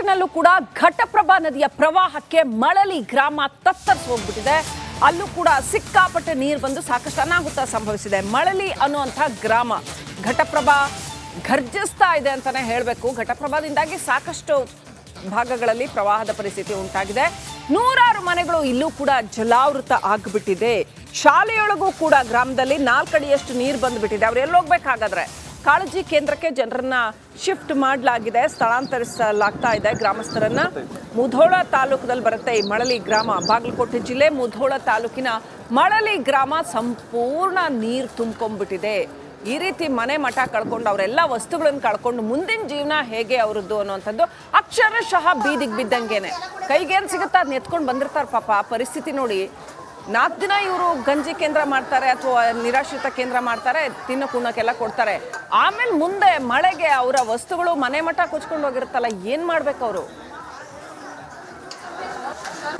ಬಾಗಲಕೋಟೆನಲ್ಲೂ ಕೂಡ ಘಟಪ್ರಭಾ ನದಿಯ ಪ್ರವಾಹಕ್ಕೆ ಮಳಲಿ ಗ್ರಾಮ ತತ್ತರಿಸಿ ಹೋಗ್ಬಿಟ್ಟಿದೆ. ಅಲ್ಲೂ ಕೂಡ ಸಿಕ್ಕಾಪಟ್ಟೆ ನೀರು ಬಂದು ಸಾಕಷ್ಟು ಅನಾಹುತ ಸಂಭವಿಸಿದೆ. ಮಳಲಿ ಅನ್ನುವಂಥ ಗ್ರಾಮ ಘಟಪ್ರಭಾ ಘರ್ಜಿಸ್ತಾ ಇದೆ ಅಂತಾನೆ ಹೇಳಬೇಕು. ಘಟಪ್ರಭಾದಿಂದಾಗಿ ಸಾಕಷ್ಟು ಭಾಗಗಳಲ್ಲಿ ಪ್ರವಾಹದ ಪರಿಸ್ಥಿತಿ ಉಂಟಾಗಿದೆ. ನೂರಾರು ಮನೆಗಳು ಇಲ್ಲೂ ಕೂಡ ಜಲಾವೃತ ಆಗಿಬಿಟ್ಟಿದೆ. ಶಾಲೆಯೊಳಗೂ ಕೂಡ ಗ್ರಾಮದಲ್ಲಿ 4 ಅಡಿಯಷ್ಟು ನೀರು ಬಂದುಬಿಟ್ಟಿದೆ. ಅವ್ರು ಎಲ್ಲಿ ಹೋಗ್ಬೇಕಾಗಾದ್ರೆ ಕಾಳಜಿ ಕೇಂದ್ರಕ್ಕೆ ಜನರನ್ನ ಶಿಫ್ಟ್ ಮಾಡಲಾಗಿದೆ, ಸ್ಥಳಾಂತರಿಸಲಾಗ್ತಾ ಇದೆ ಗ್ರಾಮಸ್ಥರನ್ನ. ಮುಧೋಳ ತಾಲೂಕದಲ್ಲಿ ಬರುತ್ತೆ ಈ ಮಳಲಿ ಗ್ರಾಮ. ಬಾಗಲಕೋಟೆ ಜಿಲ್ಲೆ ಮುಧೋಳ ತಾಲೂಕಿನ ಮಳಲಿ ಗ್ರಾಮ ಸಂಪೂರ್ಣ ನೀರು ತುಂಬಿಕೊಂಡ್ಬಿಟ್ಟಿದೆ. ಈ ರೀತಿ ಮನೆ ಮಠ ಕಳ್ಕೊಂಡು ಅವರೆಲ್ಲ ವಸ್ತುಗಳನ್ನು ಕಳ್ಕೊಂಡು ಮುಂದಿನ ಜೀವನ ಹೇಗೆ ಅವರದ್ದು ಅನ್ನುವಂಥದ್ದು ಅಕ್ಷರಶಃ ಬೀದಿಗೆ ಬಿದ್ದಂಗೆನೆ. ಕೈಗೇನು ಸಿಗುತ್ತಾ ಅದನ್ನ ಎತ್ಕೊಂಡು ಬಂದಿರ್ತಾರೆ ಪಾಪ. ಪರಿಸ್ಥಿತಿ ನೋಡಿ, 4 ದಿನ ಇವರು ಗಂಜಿ ಕೇಂದ್ರ ಮಾಡ್ತಾರೆ ಅಥವಾ ನಿರಾಶ್ರಿತ ಕೇಂದ್ರ ಮಾಡ್ತಾರೆ, ತಿನ್ನೋ ಕುಣ್ಣಕ್ಕೆಲ್ಲ ಕೊಡ್ತಾರೆ. ಆಮೇಲೆ ಮುಂದೆ ಮಳೆಗೆ ಅವರ ವಸ್ತುಗಳು ಮನೆ ಮಠ ಕೊಚ್ಕೊಂಡು ಹೋಗಿರುತ್ತಲ್ಲ, ಏನು ಮಾಡ್ಬೇಕು ಅವರು?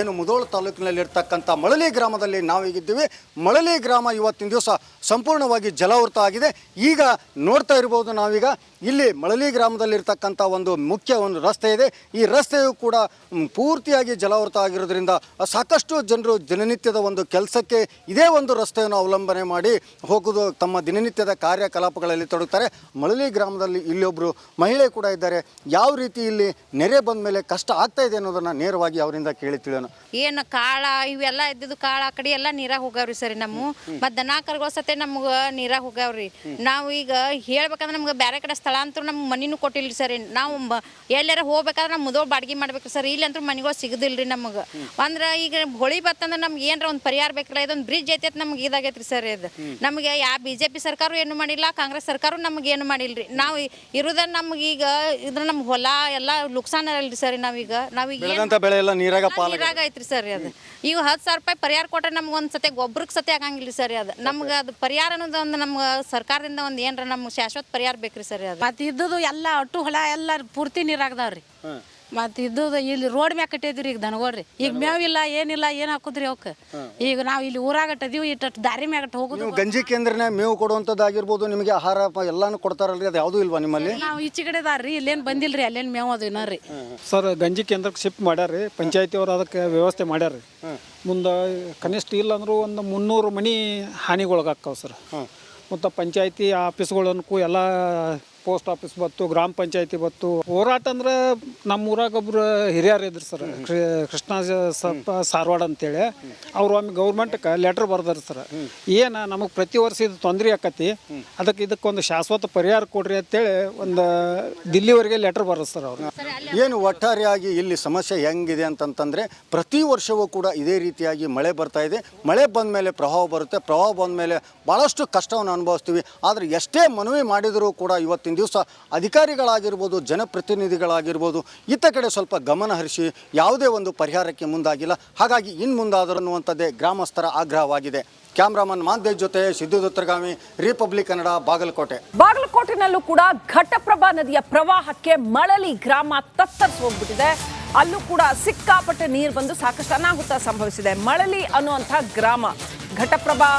ಏನು ಮುಧೋಳ ತಾಲೂಕಿನಲ್ಲಿರ್ತಕ್ಕಂಥ ಮಳಲಿ ಗ್ರಾಮದಲ್ಲಿ ನಾವೀಗಿದ್ದೀವಿ. ಮಳಲಿ ಗ್ರಾಮ ಇವತ್ತಿನ ದಿವಸ ಸಂಪೂರ್ಣವಾಗಿ ಜಲಾವೃತ ಆಗಿದೆ. ಈಗ ನೋಡ್ತಾ ಇರ್ಬೋದು ನಾವೀಗ ಇಲ್ಲಿ ಮಳಲಿ ಗ್ರಾಮದಲ್ಲಿರ್ತಕ್ಕಂಥ ಒಂದು ಮುಖ್ಯ ರಸ್ತೆ ಇದೆ. ಈ ರಸ್ತೆಯು ಕೂಡ ಪೂರ್ತಿಯಾಗಿ ಜಲಾವೃತ ಆಗಿರೋದ್ರಿಂದ ಸಾಕಷ್ಟು ಜನರು ದಿನನಿತ್ಯದ ಒಂದು ಕೆಲಸಕ್ಕೆ ಇದೇ ಒಂದು ರಸ್ತೆಯನ್ನು ಅವಲಂಬನೆ ಮಾಡಿ ಹೋಗೋದು, ತಮ್ಮ ದಿನನಿತ್ಯದ ಕಾರ್ಯಕಲಾಪಗಳಲ್ಲಿ ತೊಡಗುತ್ತಾರೆ. ಮಳಲಿ ಗ್ರಾಮದಲ್ಲಿ ಇಲ್ಲೊಬ್ಬರು ಮಹಿಳೆ ಕೂಡ ಇದ್ದಾರೆ. ಯಾವ ರೀತಿ ಇಲ್ಲಿ ನೆರೆ ಬಂದ ಮೇಲೆ ಕಷ್ಟ ಆಗ್ತಾ ಇದೆ ಅನ್ನೋದನ್ನು ನೇರವಾಗಿ ಅವರಿಂದ ಕೇಳಿ ತಿಳಿಯೋಣ. ಏನು ಕಾಳ ಇವೆಲ್ಲ ಇದ್ದಿದ್ದು ಕಾಳ ಆ ಕಡೆ ಎಲ್ಲ ನೀರಾಗ ಹೋಗ್ಯಾವ್ರಿ ಸರಿ. ನಮ್ಮ ಮತ್ತು ದನ ಕರ್ಗೋ ಸತೆ ನಮ್ಗೆ ನೀರಾಗ ಹೋಗ್ಯಾವ್ರಿ. ನಾವು ಈಗ ಹೇಳ್ಬೇಕಂದ್ರೆ ನಮ್ಗೆ ಬೇರೆ ಕಡೆ ಸ್ಥಳಾಂತರ ನಮ್ಗೆ ಮನಿನೂ ಕೊಟ್ಟಿಲ್ರಿ ಸರಿ. ನಾವು ಎಲ್ಲಾರ ಹೋಗ್ಬೇಕಾದ್ರೆ ನಮ್ಮ ಮುದೋಳು ಬಾಡಿಗೆ ಮಾಡ್ಬೇಕು ಸರ್. ಇಲ್ಲಂತೂ ಮನೆಗಳು ಸಿಗೋದಿಲ್ರಿ ನಮಗೆ. ಅಂದ್ರೆ ಈಗ ಹೊಳಿ ಬತ್ತಂದ್ರೆ ನಮ್ಗೆ ಏನಾರ ಒಂದು ಪರಿಹಾರ ಬೇಕಲ್ಲ. ಇದೊಂದು ಬ್ರಿಡ್ಜ್ ಐತೆ ನಮ್ಗೆ ಇದಾಗೈತ್ರಿ ಸರ್. ಇದು ನಮಗೆ ಯಾವ BJP ಸರ್ಕಾರ ಏನು ಮಾಡಿಲ್ಲ, ಕಾಂಗ್ರೆಸ್ ಸರ್ಕಾರ ನಮ್ಗೆ ಏನು ಮಾಡಿಲ್ರಿ. ನಾವು ಇರೋದ ನಮ್ಗೆ ಈಗ ಇದ್ರ ನಮ್ಮ ಹೊಲ ಎಲ್ಲ ನುಕ್ಸಾನ ಅಲ್ರಿ ಸರ್. ನಾವೀಗ ನೀರಾಗ ಐತ್ರಿ ಸರ್. ಅದು ಈಗ 10,000 ರೂಪಾಯಿ ಪರಿಹಾರ ಕೊಟ್ಟರೆ ನಮ್ಗೆ ಒಂದು ಸತೆ ಗೊಬ್ಬರಕ್ಕೆ ಸತೆ ಆಗಂಗಿಲ್ಲ ಸರ್. ಅದು ನಮ್ಗೆ ಅದು ಪರಿಹಾರ ಅನ್ನೋದು ಒಂದು ನಮ್ಗೆ ಸರ್ಕಾರದಿಂದ ಒಂದು ಏನಾರ ನಮ್ಗೆ ಶಾಶ್ವತ ಪರಿಹಾರ ಬೇಕ್ರಿ ಸರ್. ಅದು ಮತ್ತು ಇದ್ದದ್ದು ಎಲ್ಲ ಒಟ್ಟು ಹೊಲ ಎಲ್ಲ ಪೂರ್ತಿ ನೀರಾಗ್ದಾವ್ರಿ. ಮತ್ತು ಇದ್ದದ್ದು ಇಲ್ಲಿ ರೋಡ್ ಮ್ಯಾಗ ಕಟ್ಟಿದ್ರಿ ಈಗ ದನಗೋಡ್ರಿ. ಈಗ ಮೇವಿಲ್ಲ ಏನಿಲ್ಲ, ಏನು ಹಾಕುದ್ರಿ ಅವಕ್ಕೆ. ಈಗ ನಾವು ಇಲ್ಲಿ ಊರಾಗಟ್ಟದೀವಿ, ಇಟ್ಟು ದಾರಿ ಮ್ಯಾಗಟ್ಟ ಹೋಗುದು. ಗಂಜಿ ಕೇಂದ್ರನೇ ಮೇವು ಕೊಡುವಂಥದ್ದಾಗಿರ್ಬೋದು, ನಿಮಗೆ ಆಹಾರ ಎಲ್ಲಾನು ಕೊಡ್ತಾರಲ್ರಿ, ಅದು ಯಾವುದೂ ಇಲ್ವಾ ನಿಮ್ಮಲ್ಲಿ? ನಾವು ಈಚೆ ಕಡೆ ದಾರ್ರಿ, ಇಲ್ಲೇನು ಬಂದಿಲ್ರಿ, ಅಲ್ಲೇನು ಮೇವು ಅದು ಇನ್ನರಿ ಸರ್. ಗಂಜಿ ಕೇಂದ್ರಕ್ಕೆ ಶಿಫ್ಟ್ ಮಾಡ್ಯಾರ್ರಿ, ಪಂಚಾಯತಿಯವ್ರು ಅದಕ್ಕೆ ವ್ಯವಸ್ಥೆ ಮಾಡ್ಯಾರ್ರಿ. ಮುಂದೆ ಕನಿಷ್ಠ ಇಲ್ಲ ಅಂದರೂ ಒಂದು 300 ಮನೆ ಹಾನಿಗೊಳಗಾಕ್ಕವ ಸರ್. ಮತ್ತು ಪಂಚಾಯತಿ ಆಫೀಸ್ಗಳನ್ಕು ಎಲ್ಲ ಪೋಸ್ಟ್ ಆಫೀಸ್ ಬತ್ತು, ಗ್ರಾಮ ಪಂಚಾಯತಿ ಬತ್ತು. ಹೋರಾಟ ಅಂದ್ರೆ ನಮ್ಮ ಊರಾಗೊಬ್ರು ಹಿರಿಯರು ಇದ್ರು ಸರ್, ಕೃಷ್ಣ ಸಾರವಾಡ ಅಂತೇಳಿ. ಅವರು ಒಮ್ಮೆ ಗೌರ್ಮೆಂಟ್ಗೆ ಲೆಟ್ರ್ ಬರ್ದಾರ ಸರ್. ಏನು ನಮಗೆ ಪ್ರತಿ ವರ್ಷ ಇದು ತೊಂದರೆ ಆಕತಿ, ಇದಕ್ಕೊಂದು ಶಾಶ್ವತ ಪರಿಹಾರ ಕೊಡ್ರಿ ಅಂತೇಳಿ ಒಂದು ದಿಲ್ಲಿವರೆಗೆ ಲೆಟ್ರ್ ಬರೋದು ಸರ್ ಅವರು. ಏನು ಒಟ್ಟಾರೆಯಾಗಿ ಇಲ್ಲಿ ಸಮಸ್ಯೆ ಹೆಂಗಿದೆ ಅಂತಂತಂದರೆ, ಪ್ರತಿ ವರ್ಷವೂ ಕೂಡ ಇದೇ ರೀತಿಯಾಗಿ ಮಳೆ ಬರ್ತಾ ಇದೆ. ಮಳೆ ಬಂದ ಮೇಲೆ ಪ್ರವಾಹ ಬರುತ್ತೆ, ಪ್ರವಾಹ ಬಂದ ಮೇಲೆ ಭಾಳಷ್ಟು ಕಷ್ಟವನ್ನು ಅನುಭವಿಸ್ತೀವಿ. ಆದರೆ ಎಷ್ಟೇ ಮನವಿ ಮಾಡಿದರೂ ಕೂಡ ಇವತ್ತಿನ ದಿವಸ ಅಧಿಕಾರಿಗಳಾಗಿರ್ಬೋದು, ಜನಪ್ರತಿನಿಧಿಗಳಾಗಿರ್ಬೋದು ಇತ್ತ ಕಡೆ ಸ್ವಲ್ಪ ಗಮನ ಹರಿಸಿ ಯಾವುದೇ ಒಂದು ಪರಿಹಾರಕ್ಕೆ ಮುಂದಾಗಿಲ್ಲ. ಹಾಗಾಗಿ ಇನ್ನು ಮುಂದಾದರೂ ಅನ್ನುವಂಥದ್ದೇ ಗ್ರಾಮಸ್ಥರ ಆಗ್ರಹವಾಗಿದೆ. ಕ್ಯಾಮ್ರಾಮನ್ ಮಾಂದೇಶ್ ಜೊತೆ ಸಿದ್ದು ದತ್ತಗಾಮಿ, ರಿಪಬ್ಲಿಕ್ ಕನ್ನಡ, ಬಾಗಲಕೋಟೆ. ಬಾಗಲಕೋಟೆನಲ್ಲೂ ಕೂಡ ಘಟಪ್ರಭಾ ನದಿಯ ಪ್ರವಾಹಕ್ಕೆ ಮಳಲಿ ಗ್ರಾಮ ತತ್ತರಿಸಿ ಹೋಗ್ಬಿಟ್ಟಿದೆ. ಅಲ್ಲೂ ಕೂಡ ಸಿಕ್ಕಾಪಟ್ಟೆ ನೀರು ಬಂದು ಸಾಕಷ್ಟು ಅನಾಹುತ ಸಂಭವಿಸಿದೆ. ಮಳಲಿ ಅನ್ನುವಂಥ ಗ್ರಾಮ ಘಟಪ್ರಭಾ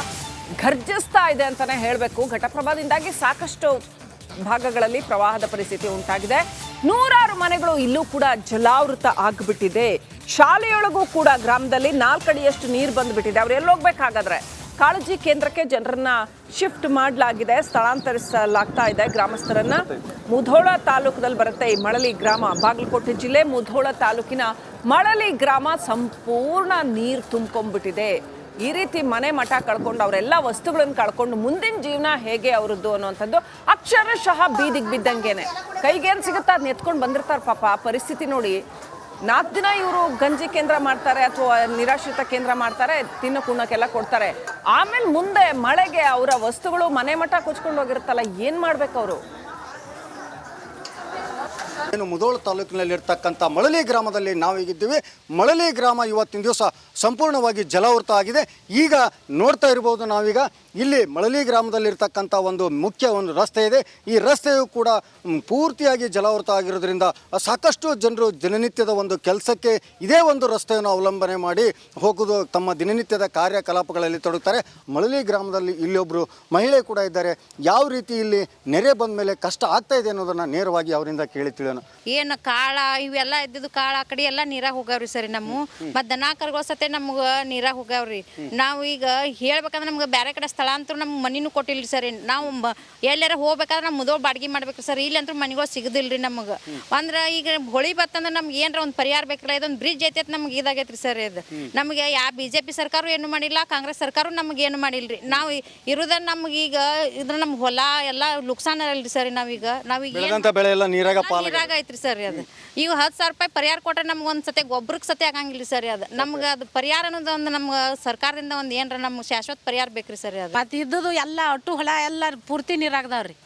ಘರ್ಜಿಸ್ತಾ ಇದೆ ಅಂತಾನೆ ಹೇಳಬೇಕು. ಘಟಪ್ರಭಾದಿಂದಾಗಿ ಸಾಕಷ್ಟು ಭಾಗಗಳಲ್ಲಿ ಪ್ರವಾಹದ ಪರಿಸ್ಥಿತಿ ಉಂಟಾಗಿದೆ. ನೂರಾರು ಮನೆಗಳು ಇಲ್ಲೂ ಕೂಡ ಜಲಾವೃತ ಆಗಿಬಿಟ್ಟಿದೆ. ಶಾಲೆಯೊಳಗೂ ಕೂಡ ಗ್ರಾಮದಲ್ಲಿ 4 ಅಡಿಯಷ್ಟು ನೀರು ಬಂದುಬಿಟ್ಟಿದೆ. ಅವ್ರು ಎಲ್ಲಿ ಹೋಗ್ಬೇಕಾಗಾದ್ರೆ ಕಾಳಜಿ ಕೇಂದ್ರಕ್ಕೆ ಜನರನ್ನ ಶಿಫ್ಟ್ ಮಾಡಲಾಗಿದೆ, ಸ್ಥಳಾಂತರಿಸಲಾಗ್ತಾ ಇದೆ ಗ್ರಾಮಸ್ಥರನ್ನ. ಮುಧೋಳ ತಾಲೂಕದಲ್ಲಿ ಬರುತ್ತೆ ಈ ಮಳಲಿ ಗ್ರಾಮ. ಬಾಗಲಕೋಟೆ ಜಿಲ್ಲೆ ಮುಧೋಳ ತಾಲೂಕಿನ ಮಳಲಿ ಗ್ರಾಮ ಸಂಪೂರ್ಣ ನೀರು ತುಂಬಿಕೊಂಡ್ಬಿಟ್ಟಿದೆ. ಈ ರೀತಿ ಮನೆ ಮಠ ಕಳ್ಕೊಂಡು ಅವರೆಲ್ಲ ವಸ್ತುಗಳನ್ನು ಕಳ್ಕೊಂಡು ಮುಂದಿನ ಜೀವನ ಹೇಗೆ ಅವರದ್ದು ಅನ್ನುವಂಥದ್ದು ಅಕ್ಷರಶಃ ಬೀದಿಗೆ ಬಿದ್ದಂಗೆನೆ. ಕೈಗೇನು ಸಿಗುತ್ತಾ ಅದನ್ನ ಎತ್ಕೊಂಡು ಬಂದಿರ್ತಾರೆ ಪಾಪ. ಪರಿಸ್ಥಿತಿ ನೋಡಿ, 4 ದಿನ ಇವರು ಗಂಜಿ ಕೇಂದ್ರ ಮಾಡ್ತಾರೆ ಅಥವಾ ನಿರಾಶ್ರಿತ ಕೇಂದ್ರ ಮಾಡ್ತಾರೆ, ತಿನ್ನೋ ಕುಣ್ಣಕ್ಕೆಲ್ಲ ಕೊಡ್ತಾರೆ. ಆಮೇಲೆ ಮುಂದೆ ಮಳೆಗೆ ಅವರ ವಸ್ತುಗಳು ಮನೆ ಮಠ ಕೊಚ್ಕೊಂಡು ಹೋಗಿರುತ್ತಲ್ಲ, ಏನು ಮಾಡ್ಬೇಕು ಅವರು? ಏನು ಮುಧೋಳ ತಾಲೂಕಿನಲ್ಲಿರ್ತಕ್ಕಂಥ ಮಳಲಿ ಗ್ರಾಮದಲ್ಲಿ ನಾವೀಗಿದ್ದೀವಿ. ಮಳಲಿ ಗ್ರಾಮ ಇವತ್ತಿನ ದಿವಸ ಸಂಪೂರ್ಣವಾಗಿ ಜಲಾವೃತ ಆಗಿದೆ. ಈಗ ನೋಡ್ತಾ ಇರ್ಬೋದು ನಾವೀಗ ಇಲ್ಲಿ ಮಳಲಿ ಗ್ರಾಮದಲ್ಲಿರ್ತಕ್ಕಂಥ ಒಂದು ಮುಖ್ಯ ರಸ್ತೆ ಇದೆ. ಈ ರಸ್ತೆಯು ಕೂಡ ಪೂರ್ತಿಯಾಗಿ ಜಲಾವೃತ ಆಗಿರೋದ್ರಿಂದ ಸಾಕಷ್ಟು ಜನರು ದಿನನಿತ್ಯದ ಒಂದು ಕೆಲಸಕ್ಕೆ ಇದೇ ಒಂದು ರಸ್ತೆಯನ್ನು ಅವಲಂಬನೆ ಮಾಡಿ ಹೋಗೋದು, ತಮ್ಮ ದಿನನಿತ್ಯದ ಕಾರ್ಯಕಲಾಪಗಳಲ್ಲಿ ತೊಡಗುತ್ತಾರೆ. ಮಳಲಿ ಗ್ರಾಮದಲ್ಲಿ ಇಲ್ಲೊಬ್ಬರು ಮಹಿಳೆ ಕೂಡ ಇದ್ದಾರೆ. ಯಾವ ರೀತಿ ಇಲ್ಲಿ ನೆರೆ ಬಂದ ಮೇಲೆ ಕಷ್ಟ ಆಗ್ತಾ ಇದೆ ಅನ್ನೋದನ್ನು ನೇರವಾಗಿ ಅವರಿಂದ ಕೇಳಿ ತಿಳಿಯೋಣ. ಏನು ಏನು ಕಾಳ ಇವೆಲ್ಲ ಇದ್ದಿದ್ದು ಕಾಳ ಆ ಕಡೆ ಎಲ್ಲ ನೀರಾಗ ಹೋಗ್ಯಾವ್ರಿ ಸರಿ ನಮ್ಮ ಮತ್ತು ದನ ಕರ್ಗಳ ಸತೆ ನಮ್ಗೆ ನೀರಾಗ ಹೋಗ್ಯಾವ್ರಿ ನಾವು ಈಗ ಹೇಳ್ಬೇಕಂದ್ರೆ ನಮ್ಗೆ ಬೇರೆ ಕಡೆ ಸ್ಥಳಾಂತರ ನಮ್ಮ ಮನಿನೂ ಕೊಟ್ಟಿಲ್ಲ ಸರಿ ನಾವು ಎಲ್ಲಾರ ಹೋಗ್ಬೇಕಾದ್ರೆ ನಮ್ಮ ಮುದೋಳು ಬಾಡಿಗೆ ಮಾಡ್ಬೇಕು ಸರ್ ಇಲ್ಲಂತೂ ಮನೆಗಳು ಸಿಗೋದಿಲ್ರಿ ನಮಗೆ ಅಂದ್ರೆ ಈಗ ಹೊಳಿ ಬತ್ತಂದ್ರೆ ನಮ್ಗೆ ಏನಾರ ಒಂದು ಪರಿಹಾರ ಬೇಕಲ್ಲ ಇದೊಂದು ಬ್ರಿಡ್ಜ್ ಐತೆ ನಮ್ಗೆ ಇದಾಗೈತ್ರಿ ಸರ್ ಇದು ನಮಗೆ ಯಾವ BJP ಸರ್ಕಾರ ಏನು ಮಾಡಿಲ್ಲ ಕಾಂಗ್ರೆಸ್ ಸರ್ಕಾರ ನಮ್ಗೆ ಏನು ಮಾಡಿಲ್ರಿ ನಾವು ಇರೋದ ನಮ್ಗೆ ಈಗ ಇದ್ರ ನಮ್ಮ ಹೊಲ ಎಲ್ಲ ನುಕ್ಸಾನ ಅಲ್ರಿ ಸರ್ ನಾವೀಗ ಬೆಳೆ ಎಲ್ಲ ನೀರಾಗ ನೀರಾಗ ಐತ್ರಿ ಸರ್ ಅದು ಈಗ 10,000 ರೂಪಾಯಿ ಪರಿಹಾರ ಕೊಟ್ರೆ ನಮ್ಗೆ ಒಂದು ಸತಿ ಗೊಬ್ಬರಕ್ಕೆ ಸತಿ ಆಗಂಗಿಲ್ಲ ಸರ್ ಅದು ನಮ್ಗೆ ಅದು ಪರಿಹಾರ ಅನ್ನೋದು ಒಂದು ನಮ್ಗೆ ಸರ್ಕಾರದಿಂದ ಒಂದು ಏನಾರ ನಮ್ಗೆ ಶಾಶ್ವತ ಪರಿಹಾರ ಬೇಕ್ರಿ ಸರ್ ಅದು ಮತ್ತು ಇದ್ದದು ಎಲ್ಲ ಒಟ್ಟು ಹೊಲ ಎಲ್ಲ ಪೂರ್ತಿ ನೀರಾಗ್ದಾವ್ರಿ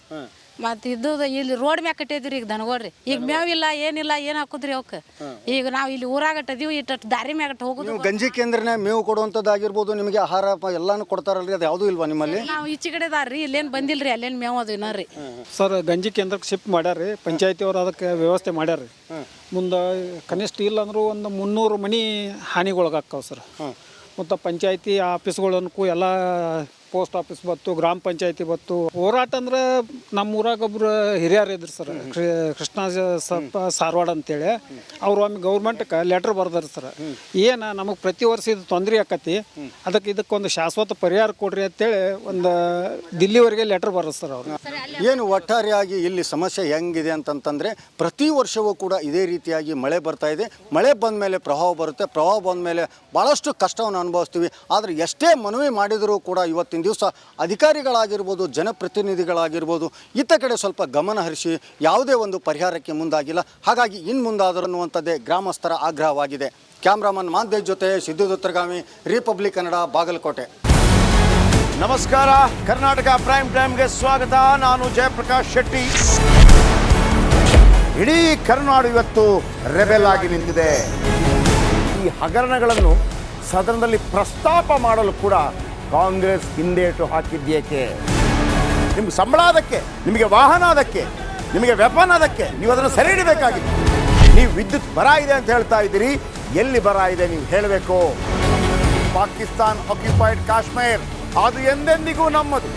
ಮತ್ತು ಇದ್ದದು ಇಲ್ಲಿ ರೋಡ್ ಮ್ಯಾಗ ಕಟ್ಟಿದ್ರಿ ಈಗ ದನಗೋಡ್ರಿ ಈಗ ಮೇವಿಲ್ಲ ಏನಿಲ್ಲ ಏನು ಹಾಕುದ್ರಿ ಅವಕ್ಕೆ ಈಗ ನಾವು ಇಲ್ಲಿ ಊರಾಗಟ್ಟದೀವಿ ಇಟ್ಟು ದಾರಿ ಮ್ಯಾಗಟ್ಟ ಹೋಗುದು ನೀವು ಗಂಜಿ ಕೇಂದ್ರನೇ ಮೇವು ಕೊಡುವಂಥದ್ದಾಗಿರ್ಬೋದು ನಿಮಗೆ ಆಹಾರ ಎಲ್ಲಾನು ಕೊಡ್ತಾರಲ್ರಿ ಅದು ಯಾವುದೂ ಇಲ್ವಾ ನಿಮ್ಮಲ್ಲಿ ನಾವು ಈಚೆ ಕಡೆ ಅದಾರ್ರಿ ಇಲ್ಲೇನು ಬಂದಿಲ್ರಿ ಅಲ್ಲೇನು ಮೇವು ಅದು ಇನ್ನರಿ ಸರ್ ಗಂಜಿ ಕೇಂದ್ರಕ್ಕೆ ಶಿಫ್ಟ್ ಮಾಡ್ಯಾರ್ರಿ ಪಂಚಾಯತಿ ಅವ್ರು ಅದಕ್ಕೆ ವ್ಯವಸ್ಥೆ ಮಾಡ್ಯಾರ್ರಿ ಮುಂದೆ ಕನಿಷ್ಠ ಇಲ್ಲ ಅಂದರೂ ಒಂದು 300 ಮನೆ ಹಾನಿಗೊಳಗಾಕ್ಕವು ಸರ್ ಮತ್ತು ಪಂಚಾಯತಿ ಆಫೀಸ್ಗಳನ್ನೂ ಎಲ್ಲ ಪೋಸ್ಟ್ ಆಫೀಸ್ ಬತ್ತು ಗ್ರಾಮ ಪಂಚಾಯತಿ ಬತ್ತು ಹೋರಾಟ ಅಂದ್ರೆ ನಮ್ಮ ಊರಾಗ ಒಬ್ರು ಹಿರಿಯರು ಇದ್ರು ಸರ್ ಕೃಷ್ಣ ಸಾರವಾಡ ಅಂತೇಳಿ ಅವ್ರು ಒಮ್ಮೆ ಗೌರ್ಮೆಂಟ್ಗೆ ಲೆಟ್ರ್ ಬರ್ದಾರ ಸರ್ ಏನು ನಮಗೆ ಪ್ರತಿ ವರ್ಷ ಇದು ತೊಂದರೆ ಆಕತಿ ಅದಕ್ಕೆ ಇದಕ್ಕೊಂದು ಶಾಶ್ವತ ಪರಿಹಾರ ಕೊಡ್ರಿ ಅಂತೇಳಿ ಒಂದು ದಿಲ್ಲಿವರೆಗೆ ಲೆಟ್ರ್ ಬರೋದು ಸರ್ ಅವ್ರು ಏನು ಒಟ್ಟಾರೆಯಾಗಿ ಇಲ್ಲಿ ಸಮಸ್ಯೆ ಹೆಂಗಿದೆ ಅಂತಂತಂದರೆ ಪ್ರತಿ ವರ್ಷವೂ ಕೂಡ ಇದೇ ರೀತಿಯಾಗಿ ಮಳೆ ಬರ್ತಾ ಇದೆ ಮಳೆ ಬಂದ ಮೇಲೆ ಪ್ರವಾಹ ಬರುತ್ತೆ ಪ್ರವಾಹ ಬಂದ ಮೇಲೆ ಭಾಳಷ್ಟು ಕಷ್ಟವನ್ನು ಅನುಭವಿಸ್ತೀವಿ ಆದರೆ ಎಷ್ಟೇ ಮನವಿ ಮಾಡಿದರೂ ಕೂಡ ಇವತ್ತಿನ ದಿವಸ ಅಧಿಕಾರಿಗಳಾಗಿರ್ಬೋದು ಜನಪ್ರತಿನಿಧಿಗಳಾಗಿರ್ಬೋದು ಇತ್ತ ಕಡೆ ಸ್ವಲ್ಪ ಗಮನ ಹರಿಸಿ ಯಾವುದೇ ಒಂದು ಪರಿಹಾರಕ್ಕೆ ಮುಂದಾಗಿಲ್ಲ ಹಾಗಾಗಿ ಇನ್ನು ಮುಂದಾದರೂ ಅನ್ನುವಂಥದ್ದೇ ಗ್ರಾಮಸ್ಥರ ಆಗ್ರಹವಾಗಿದೆ ಕ್ಯಾಮ್ರಾಮನ್ ಮಾಂತೇಶ್ ಜೊತೆ ಸಿದ್ದು ದತ್ತಗಾಮಿ ರಿಪಬ್ಲಿಕ್ ಕನ್ನಡ ಬಾಗಲಕೋಟೆ. ನಮಸ್ಕಾರ, ಕರ್ನಾಟಕ ಪ್ರೈಮ್ ಟೈಮ್ಗೆ ಸ್ವಾಗತ. ನಾನು ಜಯಪ್ರಕಾಶ್ ಶೆಟ್ಟಿ. ಇಡೀ ಕರ್ನಾಡು ಇವತ್ತು ರೆಬೆಲ್ ಆಗಿ ನಿಂತಿದೆ. ಈ ಹಗರಣಗಳನ್ನು ಸದನದಲ್ಲಿ ಪ್ರಸ್ತಾಪ ಮಾಡಲು ಕೂಡ ಕಾಂಗ್ರೆಸ್ ಹಿಂದೇಟು ಹಾಕಿದ್ದೇಕೆ? ನಿಮ್ಗೆ ಸಂಬಳ ಅದಕ್ಕೆ, ನಿಮಗೆ ವಾಹನ ಅದಕ್ಕೆ, ನಿಮಗೆ ವೆಪನ್ ಅದಕ್ಕೆ, ನೀವು ಅದನ್ನು ಸೆರೆ ಹಿಡಿಬೇಕಾಗಿತ್ತು. ನೀವು ವಿದ್ಯುತ್ ಬರ ಇದೆ ಅಂತ ಹೇಳ್ತಾ ಇದ್ದೀರಿ, ಎಲ್ಲಿ ಬರ ಇದೆ ನೀವು ಹೇಳಬೇಕು. ಪಾಕಿಸ್ತಾನ್ ಆಕ್ಯುಪೈಡ್ ಕಾಶ್ಮೀರ್ ಅದು ಎಂದೆಂದಿಗೂ ನಮ್ಮದು.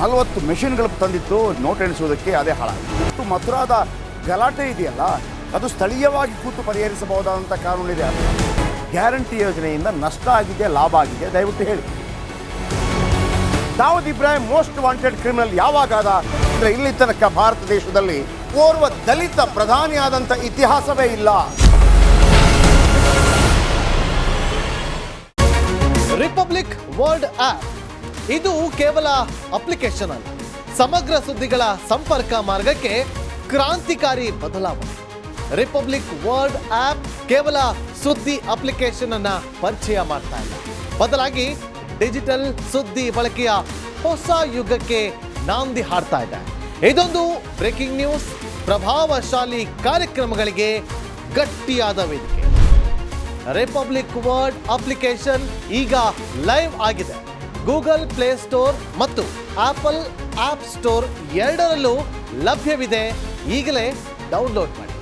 40 ಮೆಷಿನ್ಗಳು ತಂದಿತ್ತು ನೋಟ್ ಎಣಿಸುವುದಕ್ಕೆ, ಅದೇ ಹಾಳಾಗಿದೆ. ಮಥುರಾದ ಗಲಾಟೆ ಇದೆಯಲ್ಲ, ಅದು ಸ್ಥಳೀಯವಾಗಿ ಕೂತು ಪರಿಹರಿಸಬಹುದಾದಂಥ ಕಾನೂನಿದೆ. ಗ್ಯಾರಂಟಿ ಯೋಜನೆಯಿಂದ ನಷ್ಟ ಆಗಿದೆ, ಲಾಭ ಆಗಿದೆ, ದಯವಿಟ್ಟು ಹೇಳಿ. Dawood Ibrahim most wanted criminal ಯಾವಾಗಾದ ಅಂದರೆ ಇಲ್ಲಿ ತನಕ ಭಾರತ ದೇಶದಲ್ಲಿ ಓರ್ವ ದಲಿತ ಪ್ರಧಾನಿಯಾದಂಥ ಇತಿಹಾಸವೇ ಇಲ್ಲ. ರಿಪಬ್ಲಿಕ್ ವರ್ಲ್ಡ್ ಆಪ್ ಇದು ಕೇವಲ ಅಪ್ಲಿಕೇಶನ್ ಅಲ್ಲ, ಸಮಗ್ರ ಸುದ್ದಿಗಳ ಸಂಪರ್ಕ ಮಾರ್ಗಕ್ಕೆ ಕ್ರಾಂತಿಕಾರಿ ಬದಲಾವಣೆ. ರಿಪಬ್ಲಿಕ್ ವರ್ಲ್ಡ್ ಆಪ್ ಕೇವಲ ಸುದ್ದಿ ಅಪ್ಲಿಕೇಶನ್ ಅನ್ನ ಪರಿಚಯ ಮಾಡ್ತಾ ಇಲ್ಲ, ಬದಲಾಗಿ ಡಿಜಿಟಲ್ ಸುದ್ದಿ ಬಳಕೆಯ ಹೊಸ ಯುಗಕ್ಕೆ ನಾಂದಿ ಹಾಡ್ತಾ ಇದೆ. ಇದೊಂದು ಬ್ರೇಕಿಂಗ್ ನ್ಯೂಸ್, ಪ್ರಭಾವಶಾಲಿ ಕಾರ್ಯಕ್ರಮಗಳಿಗೆ ಗಟ್ಟಿಯಾದ ವೇದಿಕೆ. ರಿಪಬ್ಲಿಕ್ ವರ್ಲ್ಡ್ ಅಪ್ಲಿಕೇಶನ್ ಈಗ ಲೈವ್ ಆಗಿದೆ. ಗೂಗಲ್ ಪ್ಲೇ ಸ್ಟೋರ್ ಮತ್ತು ಆಪಲ್ ಆಪ್ ಸ್ಟೋರ್ ಎರಡರಲ್ಲೂ ಲಭ್ಯವಿದೆ. ಈಗಲೇ ಡೌನ್ಲೋಡ್ ಮಾಡಿ.